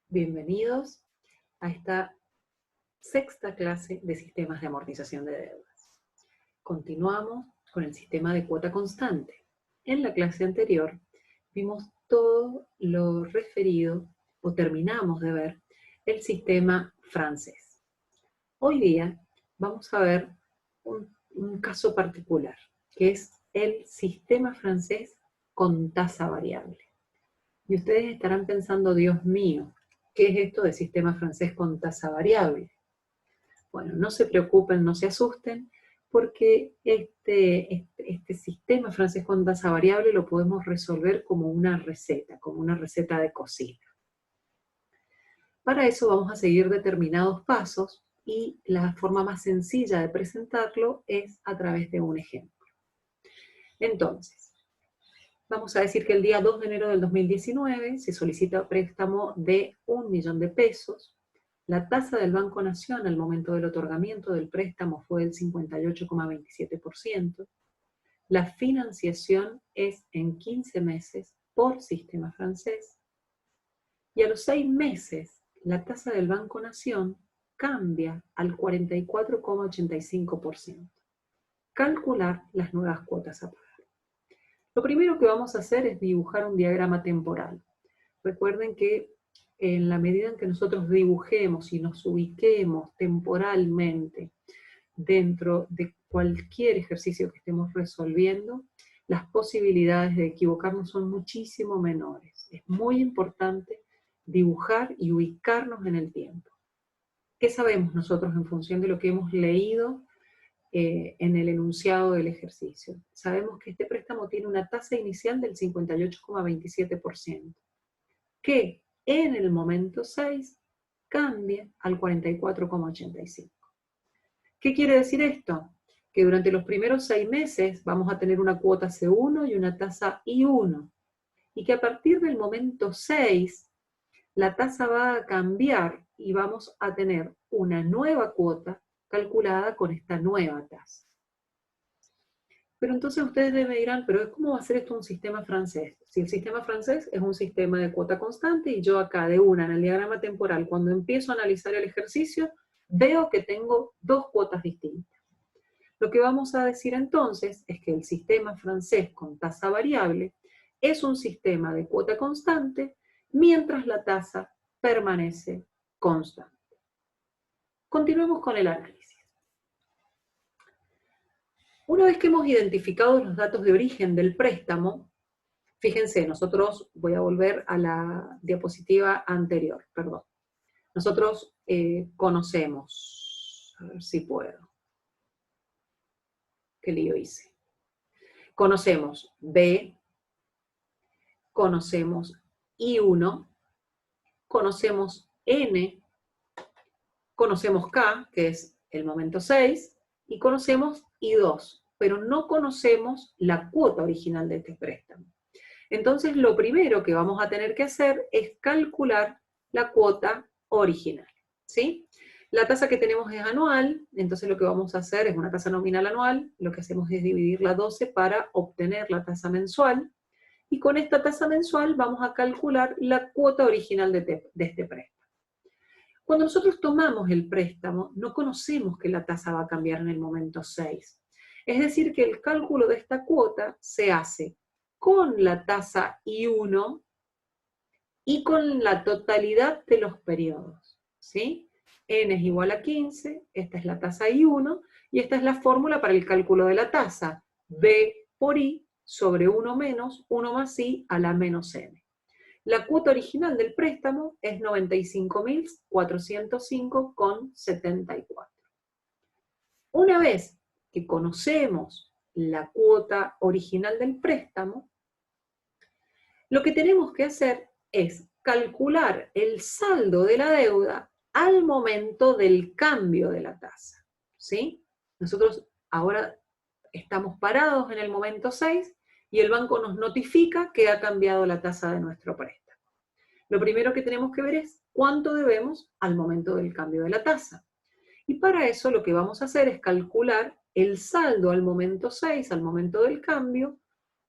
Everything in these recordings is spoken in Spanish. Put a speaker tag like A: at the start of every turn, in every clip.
A: Bienvenidos a esta sexta clase de sistemas de amortización de deudas. Continuamos con el sistema de cuota constante. En la clase anterior vimos todo lo referido, o terminamos de ver, el sistema francés. Hoy día vamos a ver un caso particular, que es el sistema francés con tasa variable. Y ustedes estarán pensando, Dios mío, ¿qué es esto de sistema francés con tasa variable? Bueno, no se preocupen, no se asusten, porque este sistema francés con tasa variable lo podemos resolver como una receta de cocina. Para eso vamos a seguir determinados pasos y la forma más sencilla de presentarlo es a través de un ejemplo. Entonces, vamos a decir que el día 2 de enero del 2019 se solicita préstamo de 1 millón de pesos. La tasa del Banco Nación al momento del otorgamiento del préstamo fue del 58,27%. La financiación es en 15 meses por sistema francés. Y a los 6 meses, la tasa del Banco Nación cambia al 44,85%. Calcular las nuevas cuotas a pagar. Lo primero que vamos a hacer es dibujar un diagrama temporal. Recuerden que en la medida en que nosotros dibujemos y nos ubiquemos temporalmente dentro de cualquier ejercicio que estemos resolviendo, las posibilidades de equivocarnos son muchísimo menores. Es muy importante dibujar y ubicarnos en el tiempo. ¿Qué sabemos nosotros en función de lo que hemos leído en el enunciado del ejercicio? Sabemos que este préstamo tiene una tasa inicial del 58,27%, que en el momento 6 cambia al 44,85%. ¿Qué quiere decir esto? Que durante los primeros 6 meses vamos a tener una cuota C1 y una tasa I1, y que a partir del momento 6 la tasa va a cambiar y vamos a tener una nueva cuota calculada con esta nueva tasa. Pero entonces ustedes me dirán, pero ¿cómo va a ser esto un sistema francés? Si el sistema francés es un sistema de cuota constante y yo acá de una en el diagrama temporal, cuando empiezo a analizar el ejercicio, veo que tengo dos cuotas distintas. Lo que vamos a decir entonces es que el sistema francés con tasa variable es un sistema de cuota constante mientras la tasa permanece constante. Continuemos con el análisis. Una vez que hemos identificado los datos de origen del préstamo, fíjense, nosotros, voy a volver a la diapositiva anterior, perdón. Nosotros conocemos, a ver si puedo. ¿Qué lío hice? Conocemos B, conocemos I1, conocemos N, conocemos K, que es el momento 6, y conocemos I2, pero no conocemos la cuota original de este préstamo. Entonces, lo primero que vamos a tener que hacer es calcular la cuota original, ¿sí? La tasa que tenemos es anual, entonces lo que vamos a hacer es una tasa nominal anual, lo que hacemos es dividirla 12 para obtener la tasa mensual, y con esta tasa mensual vamos a calcular la cuota original de este préstamo. Cuando nosotros tomamos el préstamo, no conocemos que la tasa va a cambiar en el momento 6. Es decir, que el cálculo de esta cuota se hace con la tasa I1 y con la totalidad de los periodos, ¿sí? N es igual a 15, esta es la tasa I1, y esta es la fórmula para el cálculo de la tasa, B por I sobre 1 menos 1 más I a la menos N. La cuota original del préstamo es 95.405,74. Una vez que conocemos la cuota original del préstamo, lo que tenemos que hacer es calcular el saldo de la deuda al momento del cambio de la tasa, ¿sí? Nosotros ahora estamos parados en el momento 6 y el banco nos notifica que ha cambiado la tasa de nuestro préstamo. Lo primero que tenemos que ver es cuánto debemos al momento del cambio de la tasa. Y para eso lo que vamos a hacer es calcular el saldo al momento 6, al momento del cambio,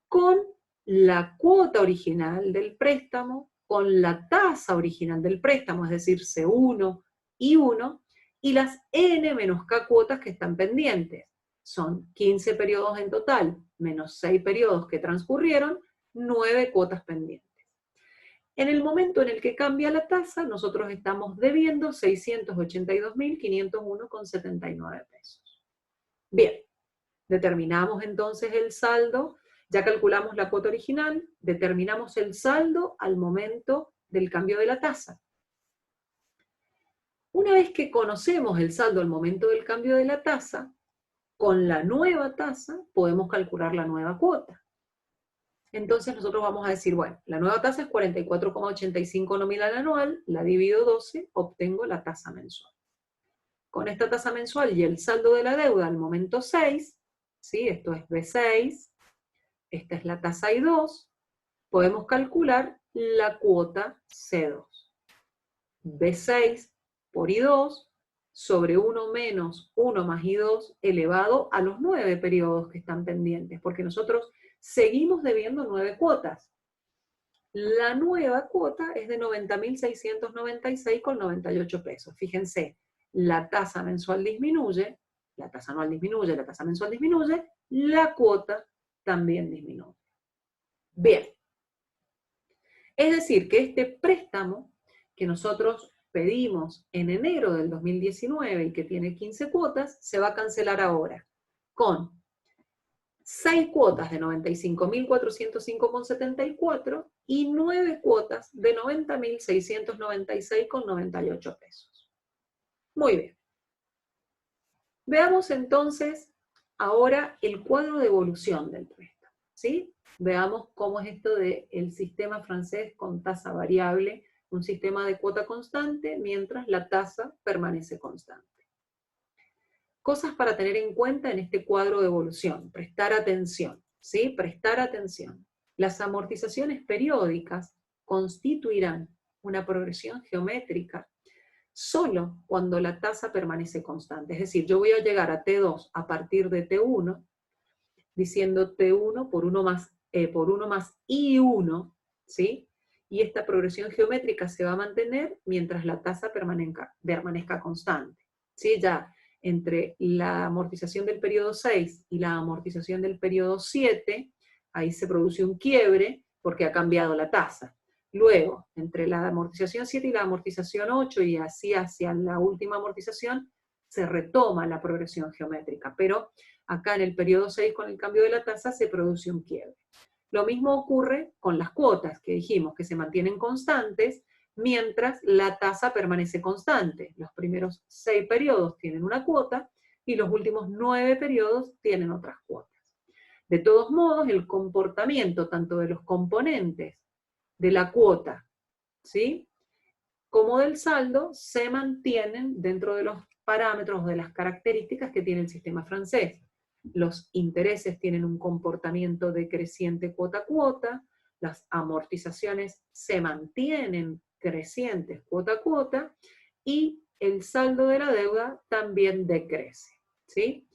A: con la cuota original del préstamo, con la tasa tasa original del préstamo, es decir, C1 y 1, y las N menos K cuotas que están pendientes. Son 15 periodos en total, menos 6 periodos que transcurrieron, 9 cuotas pendientes. En el momento en el que cambia la tasa, nosotros estamos debiendo 682.501,79 pesos. Bien, determinamos entonces el saldo, ya calculamos la cuota original, determinamos el saldo al momento del cambio de la tasa. Una vez que conocemos el saldo al momento del cambio de la tasa, con la nueva tasa podemos calcular la nueva cuota. Entonces nosotros vamos a decir, bueno, la nueva tasa es 44,85 nominal anual, la divido 12, obtengo la tasa mensual. Con esta tasa mensual y el saldo de la deuda al momento 6, ¿sí? Esto es B6, esta es la tasa I2, podemos calcular la cuota C2. B6 por I2 sobre 1 menos 1 más I2 elevado a los 9 periodos que están pendientes, porque nosotros seguimos debiendo 9 cuotas. La nueva cuota es de 90.696,98 pesos. Fíjense, la tasa mensual disminuye, la tasa anual disminuye, la tasa mensual disminuye, la cuota también disminuye. Bien. Es decir, que este préstamo que nosotros pedimos en enero del 2019 y que tiene 15 cuotas, se va a cancelar ahora con 6 cuotas de 95.405,74 y 9 cuotas de 90.696,98 pesos. Muy bien. Veamos entonces ahora el cuadro de evolución del préstamo, ¿sí? Veamos cómo es esto del sistema francés con tasa variable, un sistema de cuota constante mientras la tasa permanece constante. Cosas para tener en cuenta en este cuadro de evolución, prestar atención, ¿sí? Prestar atención. Las amortizaciones periódicas constituirán una progresión geométrica solo cuando la tasa permanece constante. Es decir, yo voy a llegar a T2 a partir de T1, diciendo T1 por 1 más I1, ¿sí? Y esta progresión geométrica se va a mantener mientras la tasa permanezca constante, ¿sí? Ya entre la amortización del periodo 6 y la amortización del periodo 7, ahí se produce un quiebre porque ha cambiado la tasa. Luego, entre la amortización 7 y la amortización 8, y así hacia la última amortización, se retoma la progresión geométrica, pero acá en el periodo 6 con el cambio de la tasa se produce un quiebre. Lo mismo ocurre con las cuotas, que dijimos que se mantienen constantes mientras la tasa permanece constante. Los primeros 6 periodos tienen una cuota y los últimos 9 periodos tienen otras cuotas. De todos modos, el comportamiento tanto de los componentes de la cuota, ¿sí?, como del saldo, se mantienen dentro de los parámetros, de las características que tiene el sistema francés. Los intereses tienen un comportamiento decreciente cuota a cuota, las amortizaciones se mantienen crecientes cuota a cuota, y el saldo de la deuda también decrece, ¿sí?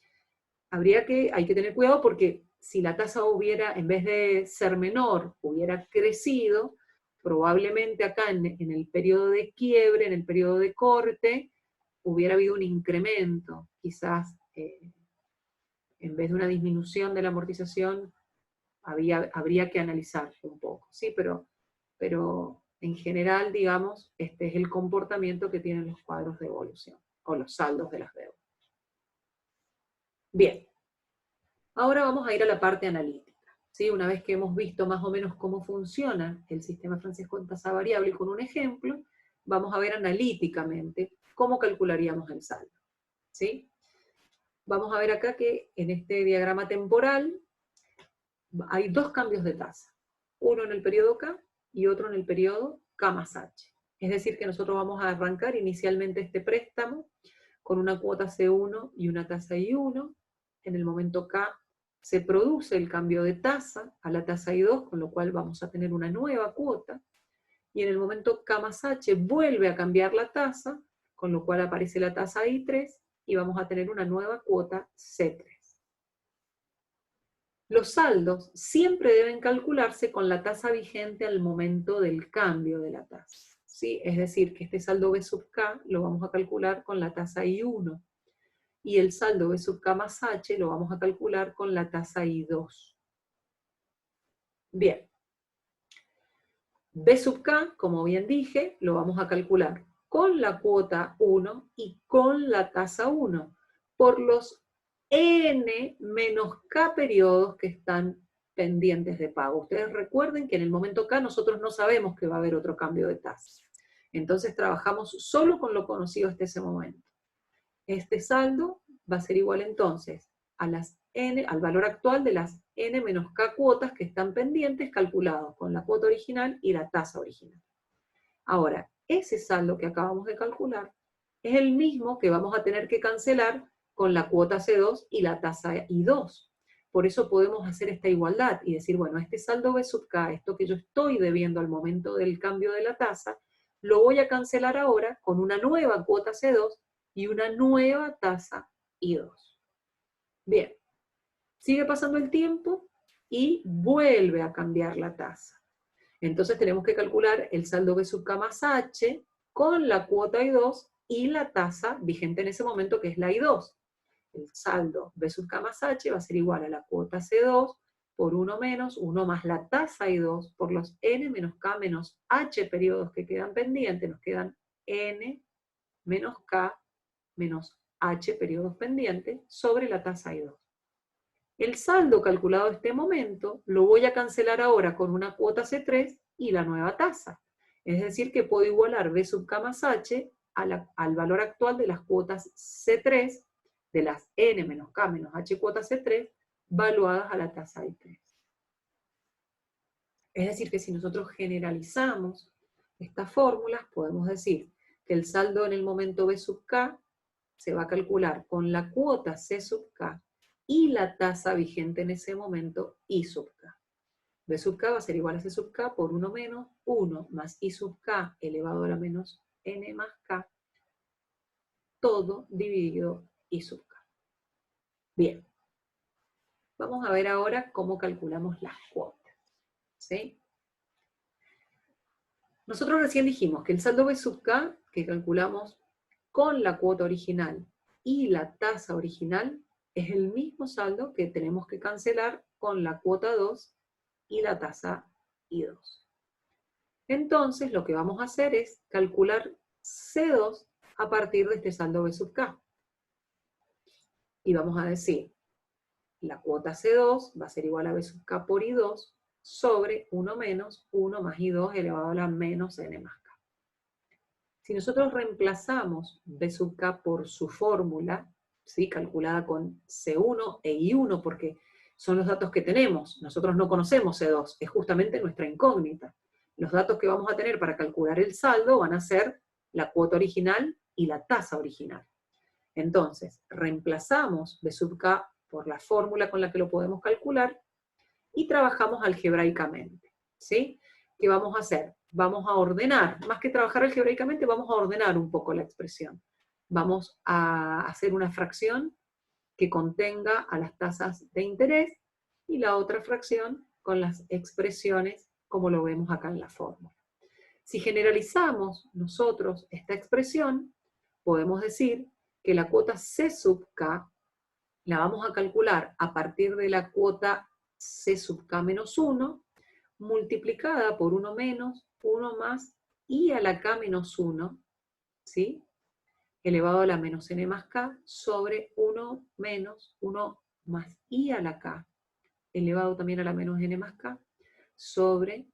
A: Hay que tener cuidado porque si la tasa hubiera, en vez de ser menor, hubiera crecido, probablemente acá en el periodo de quiebre, en el periodo de corte, hubiera habido un incremento, quizás en vez de una disminución de la amortización, habría que analizarlo un poco, ¿sí? Pero en general, digamos, este es el comportamiento que tienen los cuadros de evolución, o los saldos de las deudas. Bien, ahora vamos a ir a la parte analítica, ¿sí? Una vez que hemos visto más o menos cómo funciona el sistema francés con tasa variable con un ejemplo, vamos a ver analíticamente cómo calcularíamos el saldo, ¿sí? Vamos a ver acá que en este diagrama temporal hay 2 cambios de tasa, uno en el periodo K y otro en el periodo K más H. Es decir, que nosotros vamos a arrancar inicialmente este préstamo con una cuota C1 y una tasa I1. En el momento K se produce el cambio de tasa a la tasa I2, con lo cual vamos a tener una nueva cuota. Y en el momento K más H vuelve a cambiar la tasa, con lo cual aparece la tasa I3 y vamos a tener una nueva cuota C3. Los saldos siempre deben calcularse con la tasa vigente al momento del cambio de la tasa, ¿sí? Es decir, que este saldo B sub K lo vamos a calcular con la tasa I1. Y el saldo B sub K más H lo vamos a calcular con la tasa I2. Bien. B sub K, como bien dije, lo vamos a calcular con la cuota 1 y con la tasa 1, por los N menos K periodos que están pendientes de pago. Ustedes recuerden que en el momento K nosotros no sabemos que va a haber otro cambio de tasa. Entonces trabajamos solo con lo conocido hasta ese momento. Este saldo va a ser igual entonces a las N, al valor actual de las N menos K cuotas que están pendientes calculados con la cuota original y la tasa original. Ahora, ese saldo que acabamos de calcular es el mismo que vamos a tener que cancelar con la cuota C2 y la tasa I2. Por eso podemos hacer esta igualdad y decir, bueno, este saldo B sub K, esto que yo estoy debiendo al momento del cambio de la tasa, lo voy a cancelar ahora con una nueva cuota C2 y una nueva tasa I2. Bien, sigue pasando el tiempo y vuelve a cambiar la tasa. Entonces tenemos que calcular el saldo B sub K más H con la cuota I2 y la tasa vigente en ese momento, que es la I2. El saldo B sub K más H va a ser igual a la cuota C2 por 1 menos 1 más la tasa I2 por los N menos K menos H periodos que quedan pendientes. Nos quedan N menos K menos H periodos pendientes sobre la tasa I2. El saldo calculado en este momento lo voy a cancelar ahora con una cuota C3 y la nueva tasa. Es decir, que puedo igualar B sub K más H al valor actual de las cuotas C3, de las N menos K menos H cuotas C3, valuadas a la tasa I3. Es decir, que si nosotros generalizamos estas fórmulas, podemos decir que el saldo en el momento B sub K se va a calcular con la cuota C sub K y la tasa vigente en ese momento I sub K. B sub K va a ser igual a C sub K por 1 menos 1 más I sub K elevado a la menos N más K, todo dividido I sub K. Bien. Vamos a ver ahora cómo calculamos las cuotas. ¿Sí? Nosotros recién dijimos que el saldo B sub K, que calculamos con la cuota original y la tasa original, es el mismo saldo que tenemos que cancelar con la cuota 2 y la tasa I2. Entonces, lo que vamos a hacer es calcular C2 a partir de este saldo B sub K. Y vamos a decir, la cuota C2 va a ser igual a B sub K por I2 sobre 1 menos 1 más I2 elevado a la menos N más K. Si nosotros reemplazamos B sub K por su fórmula, ¿sí? Calculada con C1 e I1, porque son los datos que tenemos, nosotros no conocemos C2, es justamente nuestra incógnita. Los datos que vamos a tener para calcular el saldo van a ser la cuota original y la tasa original. Entonces, reemplazamos B sub K por la fórmula con la que lo podemos calcular y trabajamos algebraicamente, ¿sí? ¿Qué vamos a hacer? Vamos a ordenar, más que trabajar algebraicamente, vamos a ordenar un poco la expresión. Vamos a hacer una fracción que contenga a las tasas de interés y la otra fracción con las expresiones como lo vemos acá en la fórmula. Si generalizamos nosotros esta expresión, podemos decir que la cuota C sub K la vamos a calcular a partir de la cuota C sub K menos 1, multiplicada por 1 menos, 1 más, I a la K menos 1, ¿sí? Elevado a la menos N más K, sobre 1 menos, 1 más I a la K, elevado también a la menos N más K, sobre,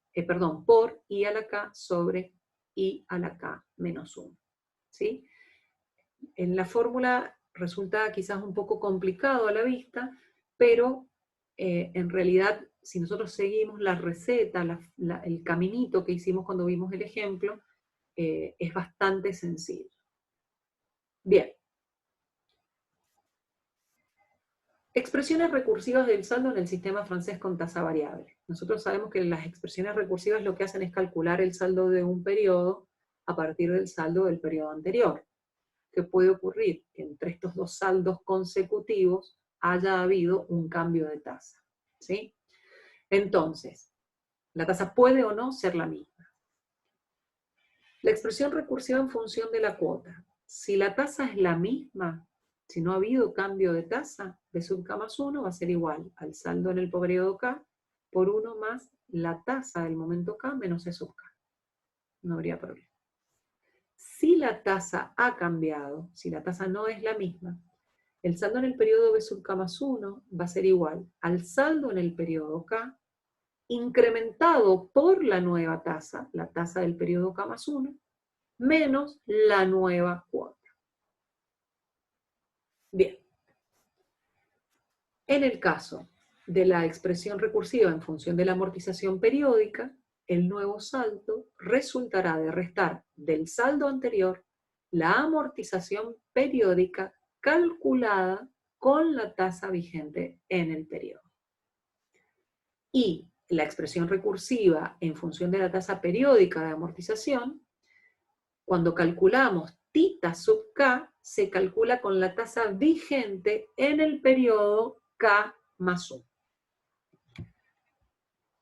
A: por I a la K sobre I a la K menos 1, ¿sí? En la fórmula resulta quizás un poco complicado a la vista, pero en realidad, si nosotros seguimos la receta, el caminito que hicimos cuando vimos el ejemplo, es bastante sencillo. Bien. Expresiones recursivas del saldo en el sistema francés con tasa variable. Nosotros sabemos que las expresiones recursivas lo que hacen es calcular el saldo de un periodo a partir del saldo del periodo anterior. ¿Qué puede ocurrir? Que entre estos dos saldos consecutivos haya habido un cambio de tasa, ¿sí? Entonces, la tasa puede o no ser la misma. La expresión recursiva en función de la cuota. Si la tasa es la misma, si no ha habido cambio de tasa, B sub k más 1 va a ser igual al saldo en el periodo K por 1 más la tasa del momento K menos E sub K. No habría problema. Si la tasa ha cambiado, si la tasa no es la misma, el saldo en el periodo B sub K más 1 va a ser igual al saldo en el periodo K incrementado por la nueva tasa, la tasa del periodo K más 1, menos la nueva cuota. Bien. En el caso de la expresión recursiva en función de la amortización periódica, el nuevo saldo resultará de restar del saldo anterior la amortización periódica calculada con la tasa vigente en el periodo. Y la expresión recursiva en función de la tasa periódica de amortización, cuando calculamos θ sub k, se calcula con la tasa vigente en el periodo K más 1.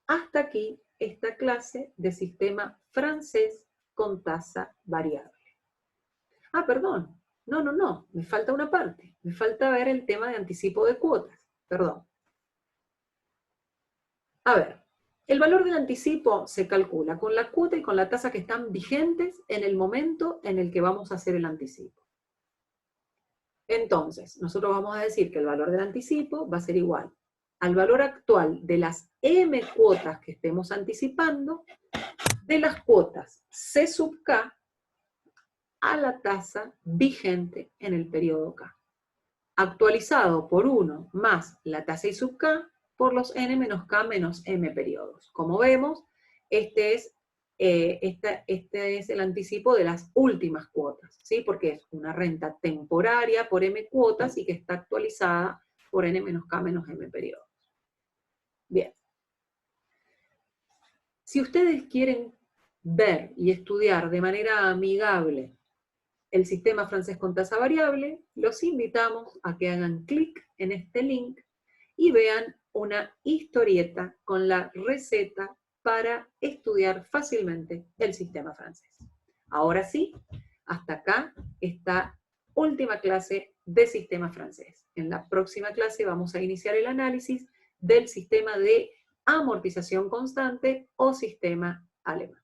A: Hasta aquí esta clase de sistema francés con tasa variable. Ah, perdón. No, me falta una parte. Me falta ver el tema de anticipo de cuotas. Perdón. A ver, el valor del anticipo se calcula con la cuota y con la tasa que están vigentes en el momento en el que vamos a hacer el anticipo. Entonces, nosotros vamos a decir que el valor del anticipo va a ser igual al valor actual de las M cuotas que estemos anticipando, de las cuotas C sub K a la tasa vigente en el periodo K, actualizado por 1 más la tasa I sub K por los N menos K menos M periodos. Como vemos, este es el anticipo de las últimas cuotas, ¿sí? Porque es una renta temporaria por M cuotas y que está actualizada por N menos K menos M periodos. Bien. Si ustedes quieren ver y estudiar de manera amigable el sistema francés con tasa variable, los invitamos a que hagan clic en este link y vean una historieta con la receta para estudiar fácilmente el sistema francés. Ahora sí, hasta acá esta última clase de sistema francés. En la próxima clase vamos a iniciar el análisis del sistema de amortización constante o sistema alemán.